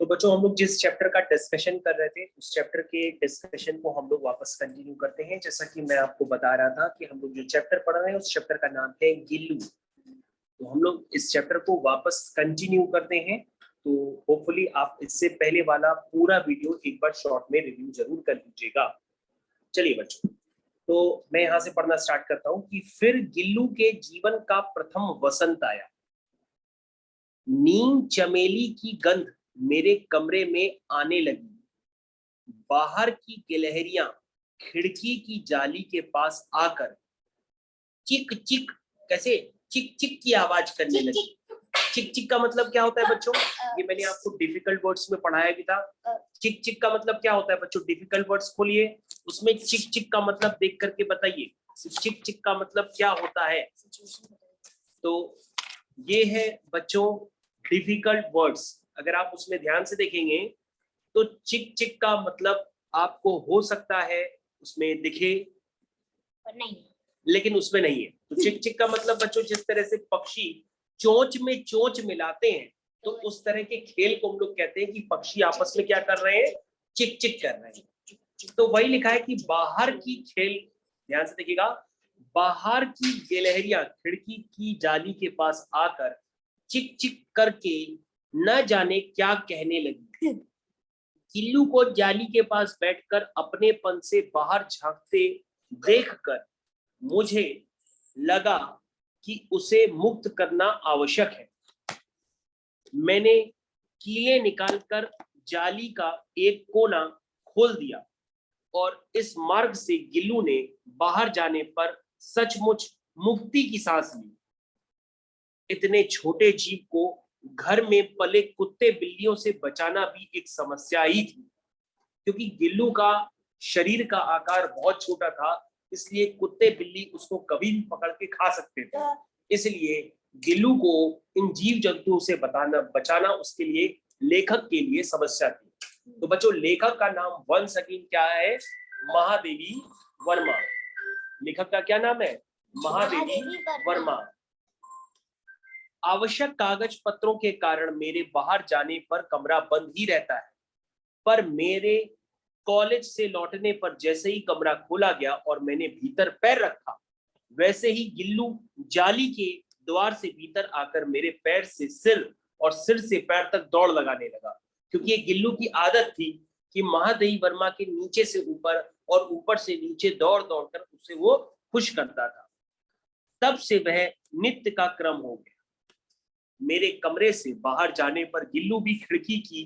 तो बच्चों हम लोग जिस चैप्टर का डिस्कशन कर रहे थे उस चैप्टर के डिस्कशन को हम लोग वापस कंटिन्यू करते हैं। जैसा कि मैं आपको बता रहा था कि हम लोग जो चैप्टर पढ़ रहे हैं उस चैप्टर का नाम है गिल्लू। तो हम लोग इस चैप्टर को वापस कंटिन्यू करते हैं। तो होपफुली आप इससे पहले वाला पूरा वीडियो एक बार शॉर्ट में रिव्यू जरूर कर लीजिएगा। चलिए बच्चों, तो मैं यहाँ से पढ़ना स्टार्ट करता हूँ कि फिर गिल्लू के जीवन का प्रथम वसंत आया। नीम चमेली की गंध मेरे कमरे में आने लगी। बाहर की गिलहरियां खिड़की की जाली के पास आकर चिक चिक कैसे चिक चिक की आवाज करने लगी। चिक चिक का मतलब क्या होता है बच्चों? ये मैंने आपको डिफिकल्ट वर्ड्स में पढ़ाया भी था। चिक चिक का मतलब क्या होता है बच्चों? डिफिकल्ट वर्ड्स खोलिए, उसमें चिक चिक का मतलब देख करके बताइए चिक चिक का मतलब क्या होता है। तो ये है बच्चों डिफिकल्ट वर्ड्स। अगर आप उसमें ध्यान से देखेंगे तो चिक चिक का मतलब आपको हो सकता है उसमें दिखे, नहीं, लेकिन उसमें नहीं है। तो चिक चिक का मतलब बच्चों जिस तरह से पक्षी चोंच में चोंच मिलाते हैं तो उस तरह के खेल को हम लोग कहते हैं कि पक्षी आपस में क्या कर रहे हैं? चिक चिक कर रहे हैं। तो वही लिखा है कि बाहर की खेल, ध्यान से देखिएगा, बाहर की गिलहरियां खिड़की की जाली के पास आकर चिक चिक करके न जाने क्या कहने लगी। गिल्लू को जाली के पास बैठकर अपनेपन से बाहर झांकते देखकर मुझे लगा कि उसे मुक्त करना आवश्यक है। मैंने कीले निकालकर जाली का एक कोना खोल दिया और इस मार्ग से गिल्लू ने बाहर जाने पर सचमुच मुक्ति की सांस ली। इतने छोटे जीव को घर में पले कुत्ते बिल्लियों से बचाना भी एक समस्या ही थी, क्योंकि गिल्लू का शरीर का आकार बहुत छोटा था, इसलिए कुत्ते बिल्ली उसको कभी भी पकड़ के खा सकते थे। इसलिए गिल्लू को इन जीव जंतुओं से बचाना उसके लिए, लेखक के लिए समस्या थी। तो बच्चों लेखक का नाम वंस अगेन क्या है? महादेवी वर्मा। लेखक का क्या नाम है? महादेवी वर्मा। आवश्यक कागज पत्रों के कारण मेरे बाहर जाने पर कमरा बंद ही रहता है, पर मेरे कॉलेज से लौटने पर जैसे ही कमरा खोला गया और मैंने भीतर पैर रखा, वैसे ही गिल्लू जाली के द्वार से भीतर आकर मेरे पैर से सिर और सिर से पैर तक दौड़ लगाने लगा। क्योंकि ये गिल्लू की आदत थी कि महादेवी वर्मा के नीचे से ऊपर और ऊपर से नीचे दौड़ दौड़ कर उसे वो खुश करता था। तब से वह नित्य का क्रम हो गया। मेरे कमरे से बाहर जाने पर गिल्लू भी खिड़की की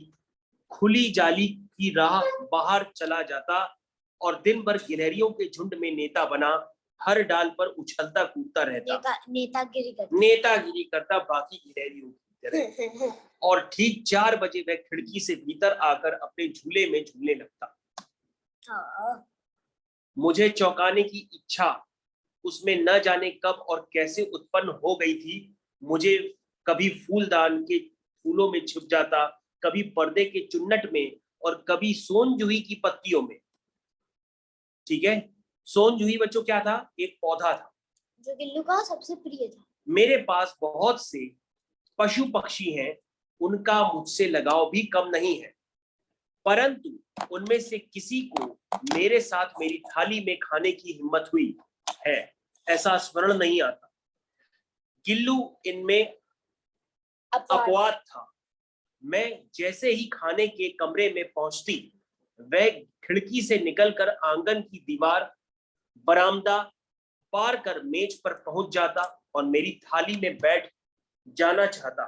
खुली जाली की राह बाहर चला जाता और दिन भर गिलहरियों के झुंड में नेता बना हर डाल पर उछलता कूदता रहता। नेतागिरी करता बाकी गिलहरियों की तरह। और ठीक 4 बजे वह खिड़की से भीतर आकर अपने झूले में झूलने लगता। मुझे चौंकाने की इच्छा उसमें न जाने कब और कैसे उत्पन्न हो गई थी। मुझे कभी फूलदान के फूलों में छिप जाता, कभी पर्दे के चुन्नट में और कभी सोन जूही की पत्तियों में। ठीक है, सोन जूही बच्चों क्या था? एक पौधा था जो गिल्लू का सबसे प्रिय था। मेरे पास बहुत से पशु पक्षी हैं, उनका मुझसे लगाव भी कम नहीं है, परंतु उनमें से किसी को मेरे साथ मेरी थाली में खाने की हिम्मत हुई है ऐसा स्मरण नहीं आता। गिल्लू इनमें अपवाद था। मैं जैसे ही खाने के कमरे में पहुंचती, वह खिड़की से निकलकर आंगन की दीवार, बरामदा पार कर मेज पर पहुंच जाता और मेरी थाली में बैठ जाना चाहता।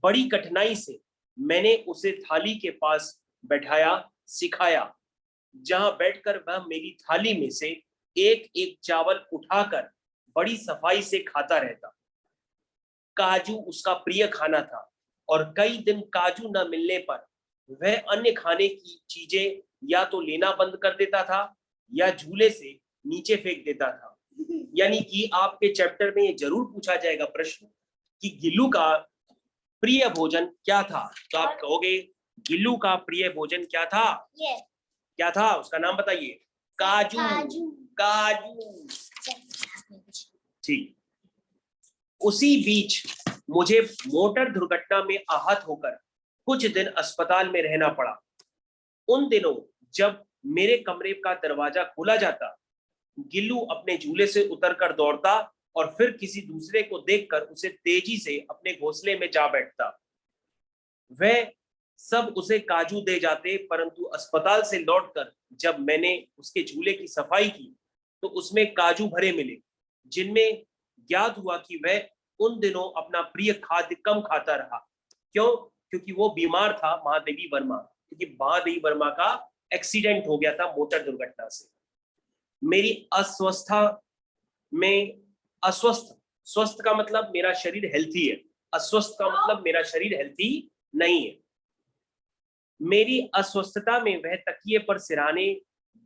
बड़ी कठिनाई से मैंने उसे थाली के पास बैठाया, सिखाया, जहां बैठकर वह मेरी थाली में से एक एक चावल उठाकर बड़ी सफाई से खाता रहता। काजू उसका प्रिय खाना था और कई दिन काजू न मिलने पर वह अन्य खाने की चीजें या तो लेना बंद कर देता था या झूले से नीचे फेंक देता था। यानी कि आपके चैप्टर में ये जरूर पूछा जाएगा प्रश्न कि गिल्लू का प्रिय भोजन क्या था। तो आप कहोगे गिल्लू का प्रिय भोजन क्या था? क्या था उसका नाम बताइए? काजू। काजू। ठीक। उसी बीच मुझे मोटर दुर्घटना में आहत होकर कुछ दिन अस्पताल में रहना पड़ा। उन दिनों जब मेरे कमरे का दरवाजा खोला जाता, गिल्लू अपने झूले से उतरकर दौड़ता और फिर किसी दूसरे को देखकर उसे तेजी से अपने घोंसले में जा बैठता। वह सब उसे काजू दे जाते, परंतु अस्पताल से लौटकर जब मैंने उसके झूले की सफाई की तो उसमें काजू भरे मिले, जिनमें ज्ञात हुआ कि वह उन दिनों अपना प्रिय खाद्य कम खाता रहा। क्यों? क्योंकि वो बीमार था, महादेवी वर्मा, क्योंकि महादेवी वर्मा का एक्सीडेंट हो गया था मोटर दुर्घटना से। मेरी अस्वस्थता में अस्वस्थ, स्वस्थ का मतलब मेरा शरीर हेल्थी है, अस्वस्थ का मतलब मेरा शरीर हेल्थी नहीं है। मेरी अस्वस्थता में वह तकिए पर सिरहाने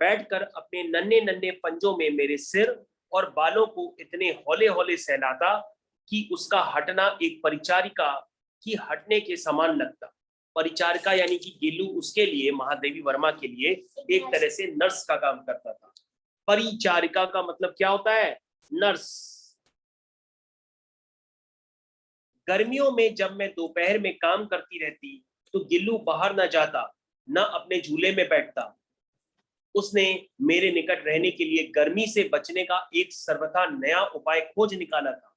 बैठकर अपने नन्हे नन्हे पंजों में मेरे सिर और बालों को इतने हौले हौले सहलाता कि उसका हटना एक परिचारिका की हटने के समान लगता। परिचारिका यानी कि गिल्लू उसके लिए, महादेवी वर्मा के लिए एक तरह से नर्स का काम करता था। परिचारिका का मतलब क्या होता है? नर्स। गर्मियों में जब मैं दोपहर में काम करती रहती तो गिल्लू बाहर न जाता, न अपने झूले में बैठता। उसने मेरे निकट रहने के लिए गर्मी से बचने का एक सर्वथा नया उपाय खोज निकाला था।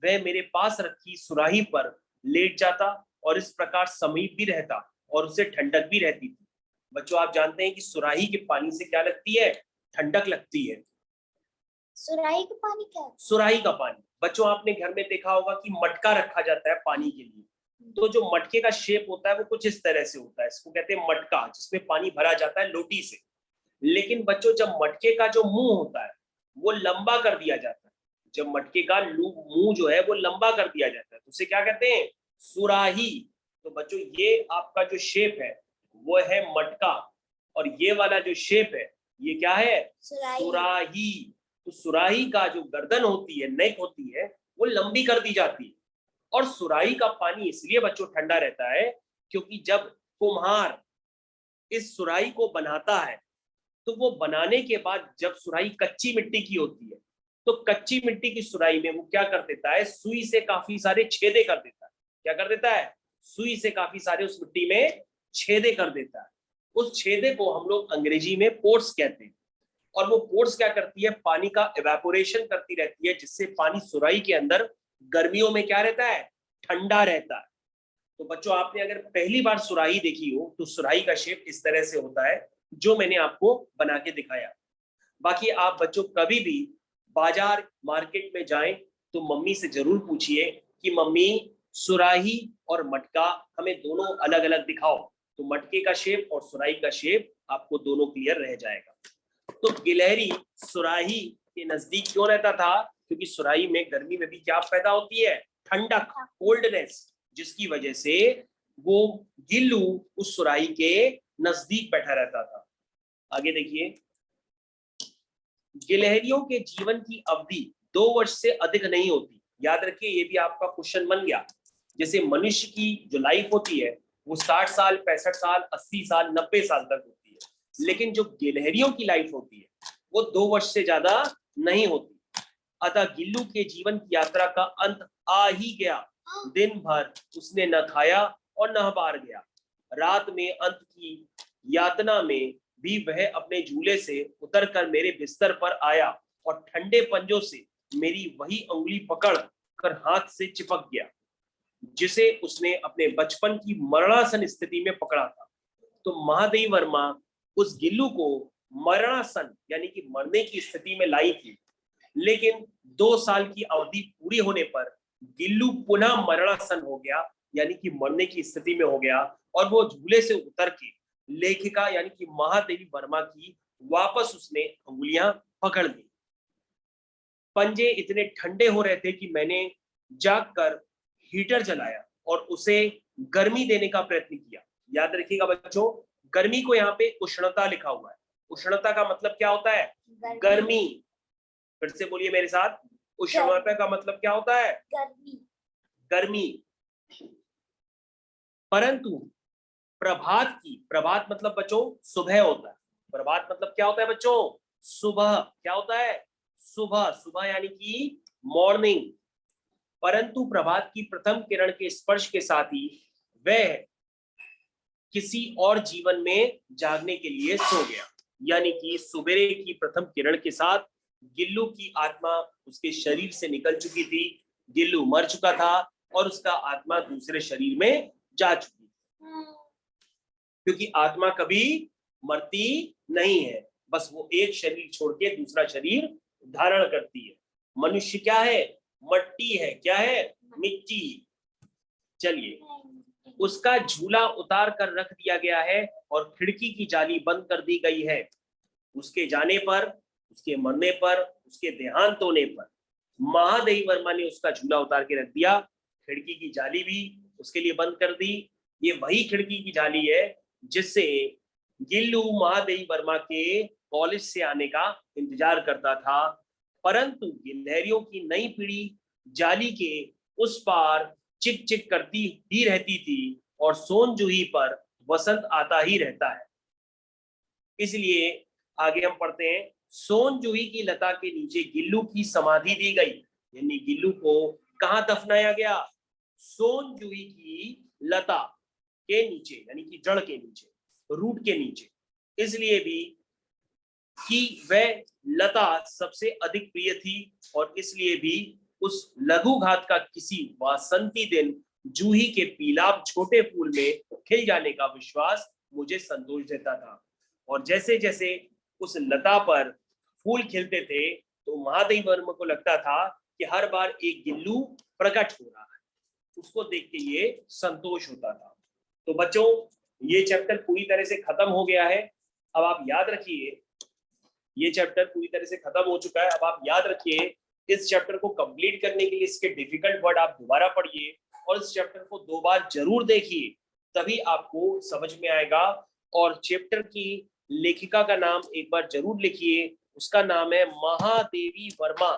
वह मेरे पास रखी सुराही पर लेट जाता और इस प्रकार समीप भी रहता और उसे ठंडक भी रहती थी। बच्चों, आप जानते हैं कि सुराही के पानी से क्या लगती है? ठंडक लगती है। सुराही का पानी क्या है? सुराही का पानी, बच्चों आपने घर में देखा होगा कि मटका रखा जाता है पानी के लिए, तो जो मटके का शेप होता है वो कुछ इस तरह से होता है, इसको कहते हैं मटका, जिसमें पानी भरा जाता है लोटी से। लेकिन बच्चों, जब मटके का जो मुंह होता है वो लंबा कर दिया जाता है, जब मटके का मुंह जो है वो लंबा कर दिया जाता है तो उसे क्या कहते हैं? सुराही। तो बच्चों, ये आपका जो शेप है वो है मटका, और ये वाला जो शेप है ये क्या है? सुराही। तो सुराही का जो गर्दन होती है, नेक होती है, वो लंबी कर दी जाती है। और सुराही का पानी इसलिए बच्चों ठंडा रहता है क्योंकि जब कुम्हार इस सुराही को बनाता है तो वो बनाने के बाद जब सुराही कच्ची मिट्टी की होती है तो कच्ची मिट्टी की सुराही में वो क्या कर देता है? सुई से काफी सारे छेदे कर देता है। क्या कर देता है? सुई से काफी सारे उस मिट्टी में छेदे कर देता है। उस छेदे को हम लोग अंग्रेजी में पोर्स कहते हैं, और वो पोर्स क्या करती है? पानी का इवेपोरेशन करती रहती है, जिससे पानी सुराही के अंदर गर्मियों में क्या रहता है? ठंडा रहता है। तो बच्चों, आपने अगर पहली बार सुराही देखी हो तो सुराही का शेप इस तरह से होता है जो मैंने आपको बना के दिखाया। बाकी आप बच्चों कभी भी बाजार मार्केट में जाएं तो मम्मी से जरूर पूछिए कि मम्मी, सुराही और मटका हमें दोनों अलग अलग दिखाओ। तो मटके का शेप और सुराही का शेप आपको दोनों क्लियर रह जाएगा। तो गिलहरी सुराही के नजदीक क्यों रहता था? क्योंकि सुराही में गर्मी में भी क्या पैदा होती है? ठंडक, कोल्डनेस, जिसकी वजह से वो गिल्लू उस सुराही के नजदीक बैठा रहता था। आगे देखिए, गिलहरियों के जीवन की अवधि 2 वर्ष से अधिक नहीं होती। याद रखिए, ये भी आपका क्वेश्चन बन गया। जैसे मनुष्य की जो लाइफ होती है वो 60 साल, 65 साल, 80 साल, 90 साल तक होती है, लेकिन जो गिलहरियों की लाइफ होती है वो 2 वर्ष से ज्यादा नहीं होती। अतः गिल्लू के जीवन की यात्रा का अंत आ ही गया। दिन भर उसने न खाया और न बाहर गया। रात में अंत की यातना में भी वह अपने झूले से उतरकर मेरे बिस्तर पर आया और ठंडे पंजों से मेरी वही उंगली पकड़ कर हाथ से चिपक गया जिसे उसने अपने बचपन की मरणासन स्थिति में पकड़ा था। तो महादेवी वर्मा उस गिल्लू को मरणासन यानी कि मरने की स्थिति में लाई थी, लेकिन 2 साल की अवधि पूरी होने पर गिल्लू पुनः मरणासन हो गया, यानी कि मरने की स्थिति में हो गया, और वो झूले से उतर के लेखिका यानी कि महादेवी वर्मा की वापस उसने उंगलियां पकड़ ली। पंजे इतने ठंडे हो रहे थे कि मैंने जागकर हीटर जलाया और उसे गर्मी देने का प्रयत्न किया। याद रखिएगा बच्चों, गर्मी को यहाँ पे उष्णता लिखा हुआ है। उष्णता का मतलब क्या होता है? गर्मी। फिर से बोलिए मेरे साथ, उष्णता का मतलब क्या होता है? गर्मी। गर्मी। परंतु प्रभात मतलब बच्चों सुबह होता है। प्रभात मतलब क्या होता है बच्चों? सुबह। क्या होता है? सुबह। सुबह यानी कि मॉर्निंग। परंतु प्रभात की प्रथम किरण के स्पर्श के साथ ही वह किसी और जीवन में जागने के लिए सो गया। यानी कि सुबेरे की प्रथम किरण के साथ गिल्लू की आत्मा उसके शरीर से निकल चुकी थी। गिल्लू मर चुका था और उसका आत्मा दूसरे शरीर में जा चुकी थी, क्योंकि आत्मा कभी मरती नहीं है, बस वो एक शरीर छोड़ के दूसरा शरीर धारण करती है। मनुष्य क्या है? मट्टी है। क्या है? मिट्टी। चलिए, उसका झूला उतार कर रख दिया गया है और खिड़की की जाली बंद कर दी गई है। उसके जाने पर, उसके मरने पर, उसके देहांत होने पर महादेवी वर्मा ने उसका झूला उतार के रख दिया, खिड़की की जाली भी उसके लिए बंद कर दी। ये वही खिड़की की जाली है जिससे गिल्लू महादेवी वर्मा के कॉलेज से आने का इंतजार करता था, परंतु गिलहरियों की नई पीढ़ी जाली के उस पार चिक चिक करती ही रहती थी और सोन जूही पर वसंत आता ही रहता है। इसलिए आगे हम पढ़ते हैं, सोन जूही की लता के नीचे गिल्लू की समाधि दी गई। यानी गिल्लू को कहां दफनाया गया? सोन जूही की लता के नीचे, यानी कि जड़ के नीचे, रूट के नीचे। इसलिए भी कि वह लता सबसे अधिक प्रिय थी और इसलिए भी उस लघु घात का किसी वासंती दिन जूही के पीलाप छोटे फूल में खिल जाने का विश्वास मुझे संतोष देता था। और जैसे जैसे उस लता पर फूल खिलते थे तो महादेवी वर्मा को लगता था कि हर बार एक गिल्लू प्रकट हो रहा है, उसको देख के ये संतोष होता था। तो बच्चों, ये चैप्टर पूरी तरह से खत्म हो गया है। अब आप याद रखिए, ये चैप्टर पूरी तरह से खत्म हो चुका है। अब आप याद रखिए, इस चैप्टर को कंप्लीट करने के लिए इसके डिफिकल्ट वर्ड आप दोबारा पढ़िए और इस चैप्टर को 2 बार जरूर देखिए, तभी आपको समझ में आएगा। और चैप्टर की लेखिका का नाम एक बार जरूर लिखिए, उसका नाम है महादेवी वर्मा।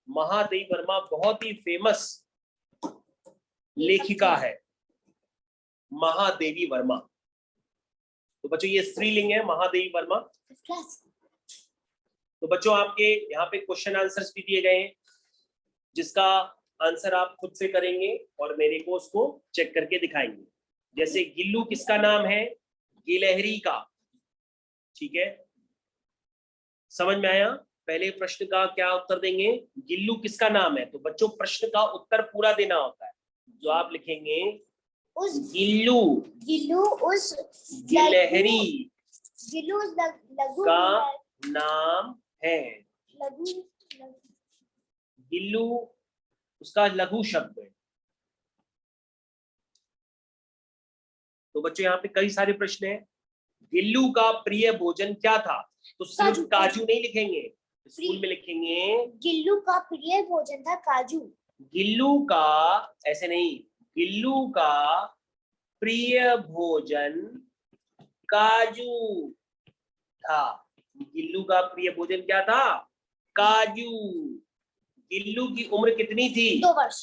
महादेवी वर्मा बहुत ही फेमस लेखिका है, महादेवी वर्मा। तो बच्चों, ये स्त्रीलिंग है, महादेवी वर्मा। तो बच्चों, आपके यहाँ पे क्वेश्चन आंसर्स भी दिए गए हैं, जिसका आंसर आप खुद से करेंगे और मेरे को उसको चेक करके दिखाएंगे। जैसे गिल्लू किसका नाम है? गिलहरी का। ठीक है, समझ में आया? पहले प्रश्न का क्या उत्तर देंगे? गिल्लू किसका नाम है। तो बच्चों, प्रश्न का उत्तर पूरा देना होता है। जो आप लिखेंगे उस गिल्लू उस गिलहरी लघु का नाम है। लघु गिल्लू उसका लघु शब्द है। तो बच्चों, यहाँ पे कई सारे प्रश्न हैं। गिल्लू का प्रिय भोजन क्या था? तो सिर्फ काजू नहीं लिखेंगे, स्कूल में लिखेंगे गिल्लू का प्रिय भोजन था काजू। गिल्लू का, ऐसे नहीं, गिल्लू का प्रिय भोजन काजू था। गिल्लू का प्रिय भोजन क्या था? काजू। गिल्लू की उम्र कितनी थी? 2 वर्ष।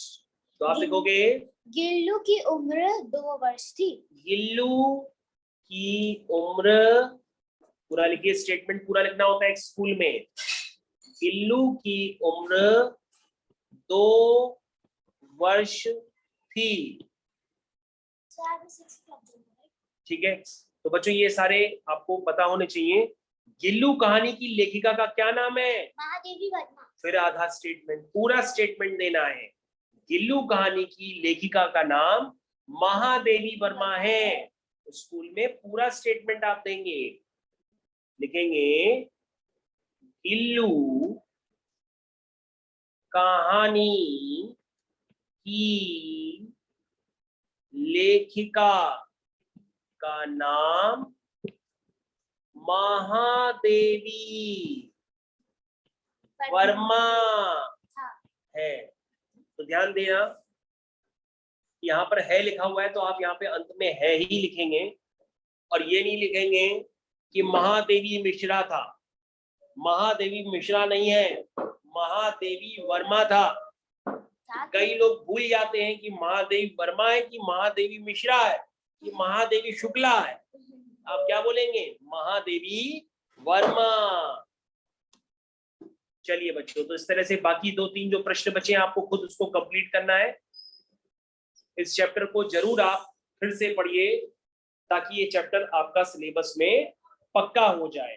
तो आप लिखोगे गिल्लू की उम्र 2 वर्ष थी। गिल्लू की उम्र, पूरा लिखिए, स्टेटमेंट पूरा लिखना होता है एक स्कूल में। गिल्लू की उम्र 2 वर्ष थी। ठीक है, तो बच्चों ये सारे आपको पता होने चाहिए। गिल्लू कहानी की लेखिका का क्या नाम है? महादेवी वर्मा। फिर आधा स्टेटमेंट, पूरा स्टेटमेंट देना है। गिल्लू कहानी की लेखिका का नाम महादेवी वर्मा है। स्कूल में पूरा स्टेटमेंट आप देंगे, लिखेंगे गिल्लू कहानी की लेखिका का नाम महादेवी वर्मा है। तो ध्यान देना, यहाँ पर है लिखा हुआ है तो आप यहाँ पे अंत में है ही लिखेंगे, और ये नहीं लिखेंगे कि महादेवी मिश्रा था। महादेवी मिश्रा नहीं है, महादेवी वर्मा था। कई लोग भूल जाते हैं कि महादेवी वर्मा है कि महादेवी मिश्रा है कि महादेवी शुक्ला है। आप क्या बोलेंगे? महादेवी वर्मा। चलिए बच्चों, तो इस तरह से बाकी 2-3 जो प्रश्न बचे हैं आपको खुद उसको कंप्लीट करना है। इस चैप्टर को जरूर आप फिर से पढ़िए ताकि ये चैप्टर आपका सिलेबस में पक्का हो जाए।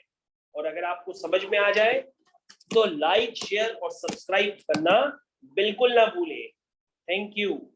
और अगर आपको समझ में आ जाए तो लाइक, शेयर और सब्सक्राइब करना बिल्कुल ना भूलें। Thank you.